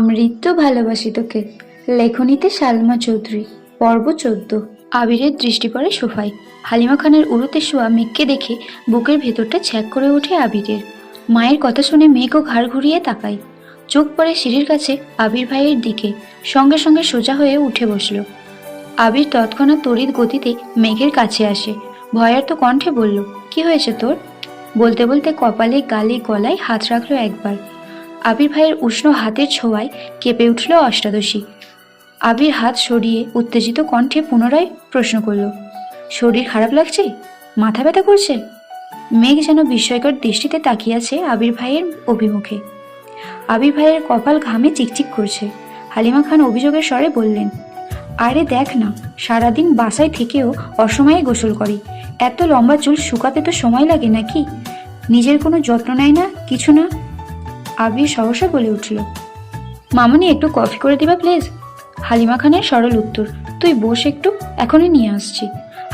আমৃত্যু ভালোবাসি তোকে। লেখনীতে সালমা চৌধুরী। পর্ব 14। আবিরের দৃষ্টি পড়ে সোফায়। হালিমা খানের উড়োতে শোয়া মেঘকে দেখে বুকের ভেতরটা ছ্যাঁক করে ওঠে আবিরের। মায়ের কথা শুনে মেঘও ঘাড় ঘুরিয়ে তাকায়। চোখ পড়ে সিঁড়ির কাছে আবির ভাইয়ের দিকে। সঙ্গে সঙ্গে সোজা হয়ে উঠে বসল। আবির তৎক্ষণাৎ তড়িৎ গতিতে মেঘের কাছে আসে। ভয়ার্ত কণ্ঠে বলল, কি হয়েছে তোর? বলতে বলতে কপালে গালে গলায় হাত রাখলো একবার। আবির ভাইয়ের উষ্ণ হাতের ছোঁয়ায় কেঁপে উঠল অষ্টাদশী। আবির হাত সরিয়ে উত্তেজিত কণ্ঠে পুনরায় প্রশ্ন করল, শরীর খারাপ লাগছে? মাথা ব্যথা করছে? মেঘ যেন বিস্ময়কর দৃষ্টিতে তাকিয়ে আছে আবির ভাইয়ের অভিমুখে। আবির ভাইয়ের কপাল ঘামে চিকচিক করছে। হালিমা খান অভিযোগের স্বরে বললেন, আরে দেখ না, সারাদিন বাসায় থেকেও অসময়ে গোসল করে। এত লম্বা চুল শুকাতে তো সময় লাগে নাকি? নিজের কোনো যত্ন নেয় না, কিছু না। আবির সহসা বলে উঠল, মামনি একটু কফি করে দিবা প্লিজ? হালিমা খানের সরল উত্তর, তুই বস একটু, এখনই নিয়ে আসছি।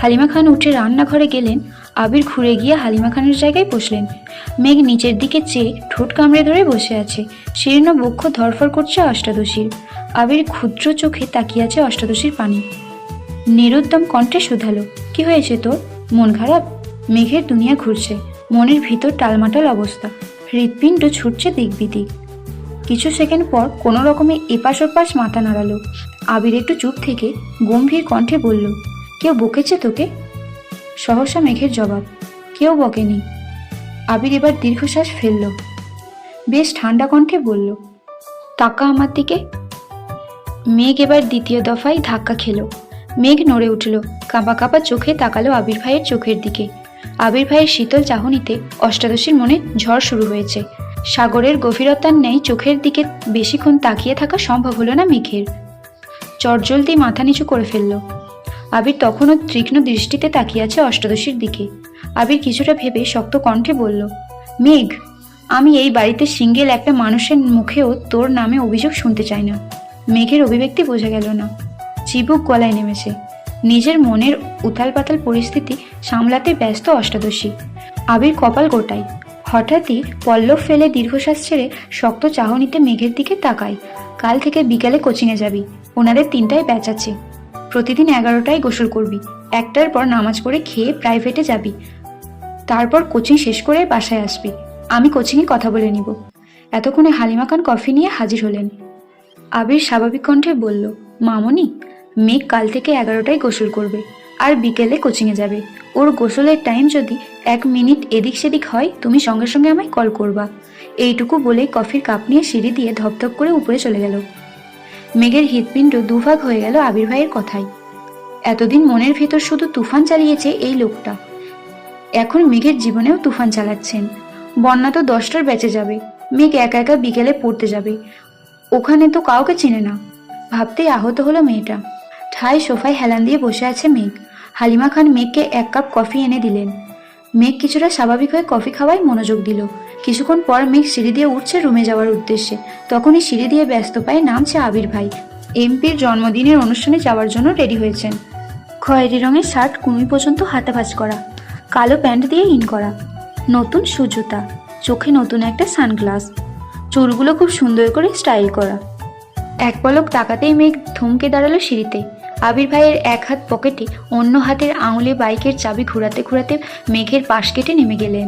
হালিমা খান উঠে রান্নাঘরে গেলেন। আবির ঘুরে গিয়ে হালিমা খানের জায়গায় বসলেন। মেঘ নিচের দিকে চেয়ে ঠোঁট কামড়ে ধরে বসে আছে। শীর্ণ বক্ষ ধরফর করছে অষ্টাদশীর। আবির ক্ষুদ্র চোখে তাকিয়ে আছে অষ্টাদশীর পানি। নিরুদ্যম কণ্ঠে শুধালো, কি হয়েছে তোর? মন খারাপ? মেঘের দুনিয়া ঘুরছে। মনের ভিতর টালমাটাল অবস্থা। হৃৎপিণ্ড ছুটছে দিক বিদিক। কিছু সেকেন্ড পর কোনো রকমে এপাশ ওপাশ মাথা নাড়ালো। আবির একটু চুপ থেকে গম্ভীর কণ্ঠে বলল, কেউ বকেছে তোকে? সহসা মেঘের জবাব, কেউ বকেনি। আবির এবার দীর্ঘশ্বাস ফেলল। বেশ ঠান্ডা কণ্ঠে বলল, তাকা আমার দিকে। মেঘ এবার দ্বিতীয় দফায় ধাক্কা খেল। মেঘ নড়ে উঠল, কাঁপা কাঁপা চোখে তাকালো আবির ভাইয়ের চোখের দিকে। আবির ভাইয়ের শীতল চাহনিতে অষ্টাদশীর মনে ঝড় শুরু হয়েছে। সাগরের গভীরতার ন্যায় চোখের দিকে বেশিক্ষণ তাকিয়ে থাকা সম্ভব হলো না মেঘের। চটজলদি মাথা নিচু করে ফেলল। আবির তখনও তীক্ষ্ণ দৃষ্টিতে তাকিয়ে আছে অষ্টাদশীর দিকে। আবির কিছুটা ভেবে শক্ত কণ্ঠে বলল, মেঘ, আমি এই বাড়িতে সিঙ্গেল একটা মানুষের মুখেও তোর নামে অভিযোগ শুনতে চাই না। মেঘের অভিব্যক্তি বোঝা গেল না। চিবুক গলায় নেমেছে। নিজের মনের উথাল পাতাল পরিস্থিতি সামলাতে ব্যস্ত অষ্টাদশী। আবির কপাল গোটায়। হঠাৎই পল্লব ফেলে দীর্ঘশ্বাস ছেড়ে শক্ত চাহনিতে মেঘের দিকে তাকায়। কাল থেকে বিকালে কোচিংয়ে যাবি। ওনাদের 3টায় ব্যাচ আছে। প্রতিদিন 11টায় গোসল করবি। 1টার পর নামাজ পড়ে খেয়ে প্রাইভেটে যাবি। তারপর কোচিং শেষ করে বাসায় আসবি। আমি কোচিংয়ে কথা বলে নিব। এতক্ষণে হালিমা খান কফি নিয়ে হাজির হলেন। আবির স্বাভাবিক কণ্ঠে বলল, মামনি, মেঘ কাল থেকে 11টায় গোসল করবে আর বিকেলে কোচিংয়ে যাবে। ওর গোসলের টাইম যদি 1 মিনিট এদিক সেদিক হয়, তুমি সঙ্গে সঙ্গে আমায় কল করবা। এইটুকু বলে কফির কাপ নিয়ে সিঁড়ি দিয়ে ধপধপ করে উপরে চলে গেল। মেঘের হৃৎপিণ্ড দুভাগ হয়ে গেল আবির ভাইয়ের কথায়। এতদিন মনের ভেতর শুধু তুফান চালিয়েছে এই লোকটা, এখন মেঘের জীবনেও তুফান চালাচ্ছেন। বন্যা তো 10টার ব্যাচে যাবে। মেঘ একা একা বিকেলে পড়তে যাবে। ওখানে তো কাউকে চিনে না। ভাবতেই আহত হলো মেয়েটা। ঠাই সোফায় হেলান দিয়ে বসে আছে মেঘ। হালিমা খান মেঘকে 1 কাপ কফি এনে দিলেন। মেঘ কিছুটা স্বাভাবিক হয়ে কফি খাওয়ায় মনোযোগ দিল। কিছুক্ষণ পর মেঘ সিঁড়ি দিয়ে উঠছে রুমে যাওয়ার উদ্দেশ্যে। তখনই সিঁড়ি দিয়ে ব্যস্ত পায়ে নামছে আবির ভাই। এমপির জন্মদিনের অনুষ্ঠানে যাওয়ার জন্য রেডি হয়েছেন। খয়েরি রঙের শার্ট কুনুই পর্যন্ত হাতা ভাঁজ করা, কালো প্যান্ট দিয়ে ইন করা, নতুন শু জুতা, চোখে নতুন একটা সানগ্লাস, চুলগুলো খুব সুন্দর করে স্টাইল করা। এক পলক তাকাতেই মেঘ থমকে দাঁড়ালো সিঁড়িতে। আবির ভাইয়ের এক হাত পকেটে, অন্য হাতের আঙুলে বাইকের চাবি ঘুরাতে ঘুরাতে মেঘের পাশ কেটে নেমে গেলেন।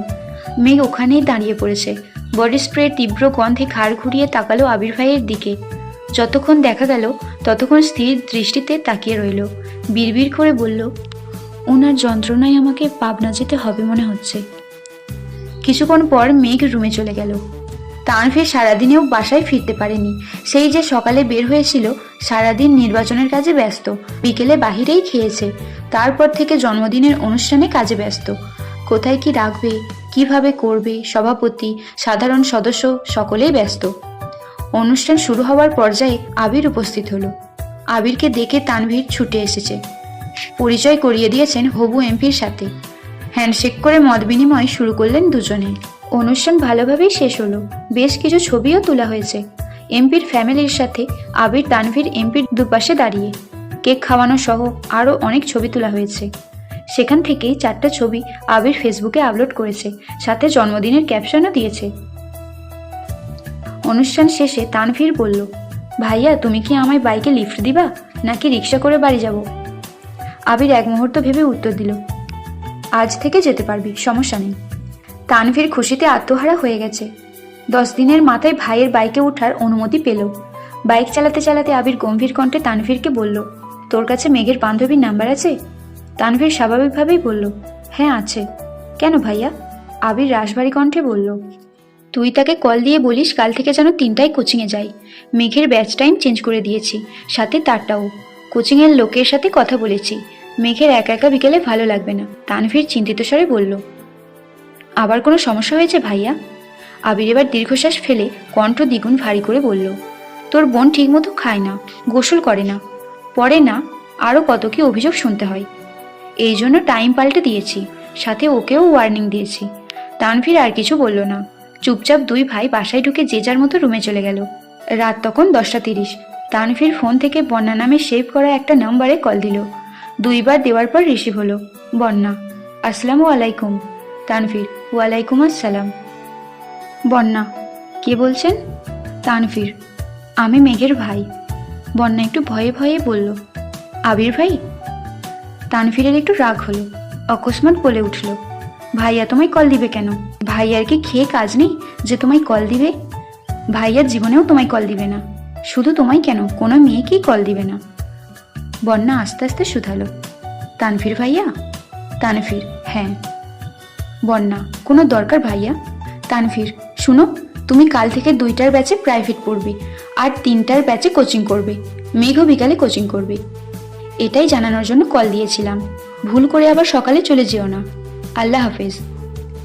মেঘ ওখানেই দাঁড়িয়ে পড়েছে। বডি স্প্রের তীব্র গন্ধে ঘাড় ঘুরিয়ে তাকালো আবির ভাইয়ের দিকে। যতক্ষণ দেখা গেল ততক্ষণ স্থির দৃষ্টিতে তাকিয়ে রইল। বিড়বিড় করে বলল, ওনার যন্ত্রণায় আমাকে পাবনা যেতে হবে মনে হচ্ছে। কিছুক্ষণ পর মেঘ রুমে চলে গেল। তানভীর সারাদিনেও বাসায় ফিরতে পারেনি। সেই যে সকালে বের হয়েছিল, সারাদিন নির্বাচনের কাজে ব্যস্ত। বিকেলে বাহিরেই খেয়েছে। তারপর থেকে জন্মদিনের অনুষ্ঠানে কাজে ব্যস্ত। কোথায় কি রাখবে, কিভাবে করবে, সভাপতি, সাধারণ সদস্য সকলেই ব্যস্ত। অনুষ্ঠান শুরু হওয়ার পর্যায়ে আবির উপস্থিত হলো। আবিরকে দেখে তানভীর ছুটে এসেছে। পরিচয় করিয়ে দিয়েছেন হবু এমপির সাথে। হ্যান্ডশেক করে মত বিনিময় শুরু করলেন দুজনে। অনুষ্ঠান ভালোভাবেই শেষ হলো। বেশ কিছু ছবিও তোলা হয়েছে। এমপির ফ্যামিলির সাথে আবির তানভীর এমপির দুপাশে দাঁড়িয়ে। কেক খাওয়ানো সহ আরও অনেক ছবি তোলা হয়েছে। সেখান থেকেই 4টা ছবি আবির ফেসবুকে আপলোড করেছে, সাথে জন্মদিনের ক্যাপশনও দিয়েছে। অনুষ্ঠান শেষে তানভীর বলল, ভাইয়া তুমি কি আমায় বাইকে লিফট দিবা নাকি রিক্সা করে বাড়ি যাব? আবির এক মুহূর্ত ভেবে উত্তর দিল, আজ থেকে যেতে পারবি, সমস্যা নেই। তানভীর খুশিতে আত্মহারা হয়ে গেছে। 10 দিনের মাথায় ভাইয়ের বাইকে ওঠার অনুমতি পেল। বাইক চালাতে চালাতে আবির গম্ভীর কণ্ঠে তানভীরকে বলল, তোর কাছে মেঘের বান্ধবীর নাম্বার আছে? তানভীর স্বাভাবিকভাবেই বলল, হ্যাঁ আছে। কেন ভাইয়া? আবির রাশভারী কণ্ঠে বলল, তুই তাকে কল দিয়ে বলিস কাল থেকে যেন 3টায় কোচিংয়ে যাই। মেঘের ব্যাচ টাইম চেঞ্জ করে দিয়েছি, সাথে তারটাও। কোচিংয়ের লোকের সাথে কথা বলেছি, মেঘের একা একা বিকেলে ভালো লাগবে না। তানভীর চিন্তিত স্বরে বলল, আবার কোনো সমস্যা হয়েছে ভাইয়া? আবির এবার দীর্ঘশ্বাস ফেলে কণ্ঠ দ্বিগুণ ভারী করে বলল, তোর বোন ঠিকমতো খায় না, গোসল করে না, পড়ে না, আরও কত কি অভিযোগ শুনতে হয়। এই জন্য টাইম পাল্টে দিয়েছি, সাথে ওকেও ওয়ার্নিং দিয়েছি। তানভীর আর কিছু বলল না। চুপচাপ দুই ভাই বাসায় ঢুকে যে যার মতো রুমে চলে গেল। রাত তখন 10:30। তানভীর ফোন থেকে বন্যা নামে সেভ করা একটা নাম্বারে কল দিল। 2বার দেওয়ার পর রিসিভ হলো। বন্যা, আসসালামু আলাইকুম। তানভীর, ওয়ালাইকুম আসসালাম। বন্যা, কে বলছেন? তানভীর, আমি মেঘের ভাই। বন্যা একটু ভয়ে ভয়ে বলল, আবির ভাই? তানভীরের একটু রাগ হলো, অকস্মাৎ বলে উঠল, ভাইয়া তোমায় কল দিবে কেন? ভাইয়ার কি খেয়ে কাজ নেই যে তোমায় কল দিবে? ভাইয়ার জীবনেও তোমায় কল দিবে না। শুধু তোমায় কেন, কোনো মেয়েকেই কল দিবে না। বন্যা আস্তে আস্তে শুধালো, তানভীর ভাইয়া? তানভীর, হ্যাঁ। বন্যা, কোনো দরকার ভাইয়া? তানভীর, শুনো, তুমি কাল থেকে 2টার ব্যাচে প্রাইভেট পড়বে আর 3টার ব্যাচে কোচিং করবে। মেঘও বিকালে কোচিং করবে। এটাই জানানোর জন্য কল দিয়েছিলাম। ভুল করে আবার সকালে চলে যেও না। আল্লাহ হাফেজ।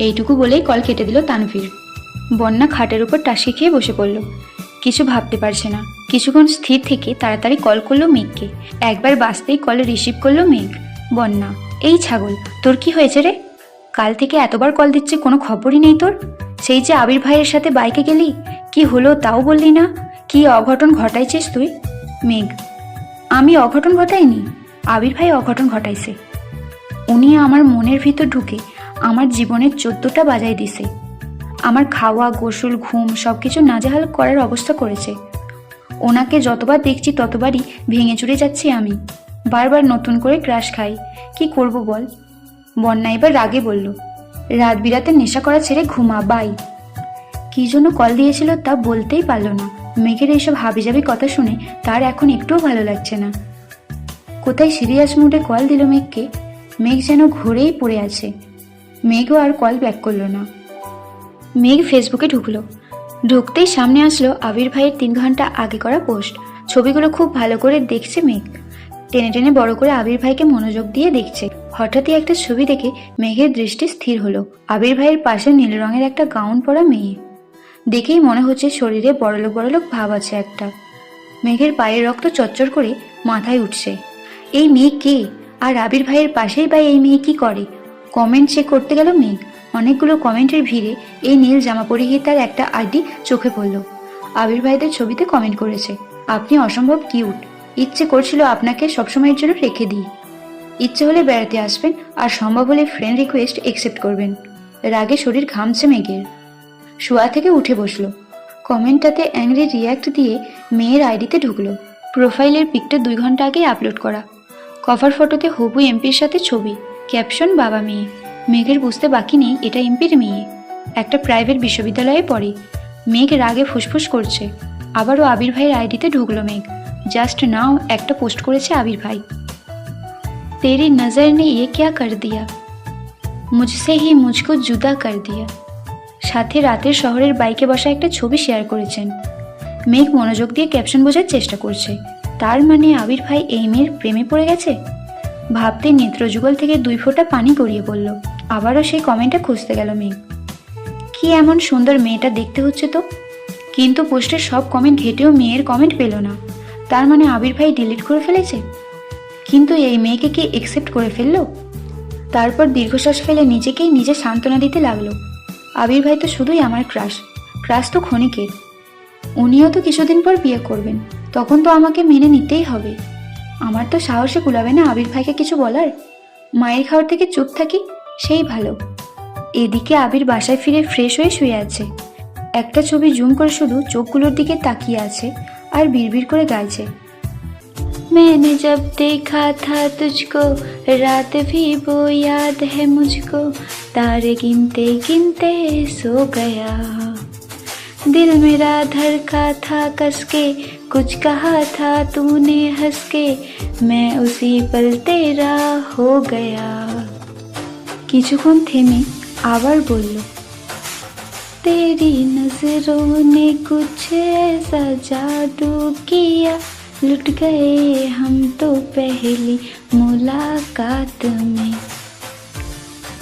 এইটুকু বলেই কল কেটে দিল তানভীর। বন্যা খাটের উপর টাসকি খেয়ে বসে পড়ল। কিছু ভাবতে পারছে না। কিছুক্ষণ স্থির থেকে তাড়াতাড়ি কল করলো মেঘকে। একবার বাসতেই কল রিসিভ করলো মেঘ। বন্যা, এই ছাগল, তোর কি হয়েছে রে? কাল থেকে এতবার কল দিচ্ছে, কোনো খবরই নেই তোর? সেই যে আবির ভাইয়ের সাথে বাইকে গেলি, কি হলো তাও বললি না? কি অঘটন ঘটাইছিস তুই? মেঘ, আমি অঘটন ঘটাইনি, আবির ভাই অঘটন ঘটাইছে। উনি আমার মনের ভিতর ঢুকে আমার জীবনের 14টা বাজাই দিছে। আমার খাওয়া, গোসল, ঘুম সবকিছু নাজেহাল করার অবস্থা করেছে। ওনাকে যতবার দেখছি ততবারই ভেঙে চুরে যাচ্ছি আমি। বারবার নতুন করে ক্রাশ খাই। কি করব বল? বন্যা এবার রাগে বলল, রাত বিরাতে নেশা করা ছেড়ে ঘুমা বাই। কি জন্য কল দিয়েছিল তা বলতেই পারল না। মেঘের এইসব হাবিজাবি কথা শুনে তার এখন একটুও ভালো লাগছে না। কোথায় সিরিয়াস মুডে কল দিল মেঘকে। মেঘ যেন ঘুরেই পড়ে আছে। মেঘও আর কল ব্যাক করলো না। মেঘ ফেসবুকে ঢুকলো। ঢুকতেই সামনে আসলো আবির ভাইয়ের 3 ঘন্টা আগে করা পোস্ট। ছবিগুলো খুব ভালো করে দেখছে মেঘ। টেনে টেনে বড় করে আবির ভাইকে মনোযোগ দিয়ে দেখছে। হঠাৎই একটা ছবি দেখে মেঘের দৃষ্টি স্থির হলো। আবির ভাইয়ের পাশে নীল রঙের একটা গাউন পরা মেয়ে। দেখেই মনে হচ্ছে শরীরে বড়লোক বড়লোক ভাব আছে একটা। মেঘের পায়ের রক্ত চচ্চর করে মাথায় উঠছে। এই মেয়ে কে? আর আবির ভাইয়ের পাশেই বা এই মেয়ে কি করে? কমেন্ট চেক করতে গেল মেঘ। অনেকগুলো কমেন্টের ভিড়ে এই নীল জামা পরিহিতার একটা আইডি চোখে পড়ল। আবির ভাইদের ছবিতে কমেন্ট করেছে, আপনি অসম্ভব কিউট। ইচ্ছে করছিল আপনাকে সবসময়ের জন্য রেখে দিই। ইচ্ছে হলে বেড়াতে আসবেন, আর সম্ভব হলে ফ্রেন্ড রিকোয়েস্ট একসেপ্ট করবেন। রাগে শরীর ঘামছে মেঘের। শোয়া থেকে উঠে বসলো। কমেন্টটাতে অ্যাংরি রিয়াক্ট দিয়ে মেয়ের আইডিতে ঢুকলো। প্রোফাইলের পিকটা 2 ঘন্টা আগে আপলোড করা। কভার ফটোতে হবু এমপির সাথে ছবি, ক্যাপশন বাবা মেয়ে। মেঘের বুঝতে বাকি নেই এটা এমপির মেয়ে, একটা প্রাইভেট বিশ্ববিদ্যালয়ে পড়ে। মেঘ রাগে ফুসফুস করছে। আবারও আবির ভাইয়ের আইডিতে ঢুকলো মেঘ। জাস্ট নাও একটা পোস্ট করেছে আবির ভাই, তেরি নজর নে ये क्या कर दिया, मुझसे ही मुझको जुदा कर दिया। সাথে রাতের শহরের বাইকে বসা একটা ছবি শেয়ার করেছেন। মেঘ মনোযোগ দিয়ে ক্যাপশন বোঝার চেষ্টা করছে। তার মানে আবির ভাই এই মেয়ের প্রেমে পড়ে গেছে। ভাবতে নেত্রযুগল থেকে 2 ফোঁটা পানি গড়িয়ে পড়ল। আবারও সেই কমেন্টটা খুঁজতে গেল মেঘ। কি এমন সুন্দর মেয়েটা দেখতে হচ্ছে তো। কিন্তু পোস্টের সব কমেন্ট ঘেটেও মেয়ের কমেন্ট পেল না। তার মানে আবির ভাই ডিলিট করে ফেলেছে। কিন্তু এই মেয়েকে কি একসেপ্ট করে ফেললো? তারপর দীর্ঘশ্বাস ফেলে নিজেকেই নিজে সান্ত্বনা দিতে লাগলো। আবির ভাই তো শুধুই আমার ক্রাশ তো ক্ষণিকের। উনিও তো কিছুদিন পর বিয়ে করবেন, তখন তো আমাকে মেনে নিতেই হবে। আমার তো সাহসে কুলাবে না আবির ভাইকে কিছু বলার। মায়ের খাওয়ার থেকে চুপ থাকি সেই ভালো। এদিকে আবির বাসায় ফিরে ফ্রেশ হয়ে শুয়ে আছে। একটা ছবি জুম করে শুধু চোখগুলোর দিকে তাকিয়ে আছে। আর বিড়বিড় করে গাইছে, मैंने जब देखा था तुझको रात भी वो याद है मुझको तारे गिनते गिनते सो गया दिल मेरा धड़का था कसके कुछ कहा था तूने हंस के मैं उसी पल तेरा हो गया। কিছুক্ষণ থেমে আবার বলল, तेरी नजरों ने कुछ ऐसा जादू किया लुट गए हम तो पहली मुलाकात में।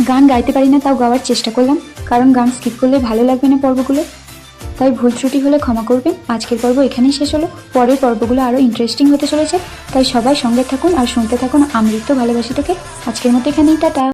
গান গাইতে পারি না, তাও গাওয়ার চেষ্টা করলাম, কারণ গান স্কিপ করলে ভালো লাগবে না পর্বগুলো। তাই ভুল ত্রুটি হলে ক্ষমা করবেন। আজকের পর্ব এখানেই শেষ হলো। পরের পর্বগুলো আরও ইন্টারেস্টিং হতে চলেছে, তাই সবাই সঙ্গে থাকুন আর শুনতে থাকুন আমৃত্য ভালোবাসি তোকে। আজকের মতো এখানেই, টাটা।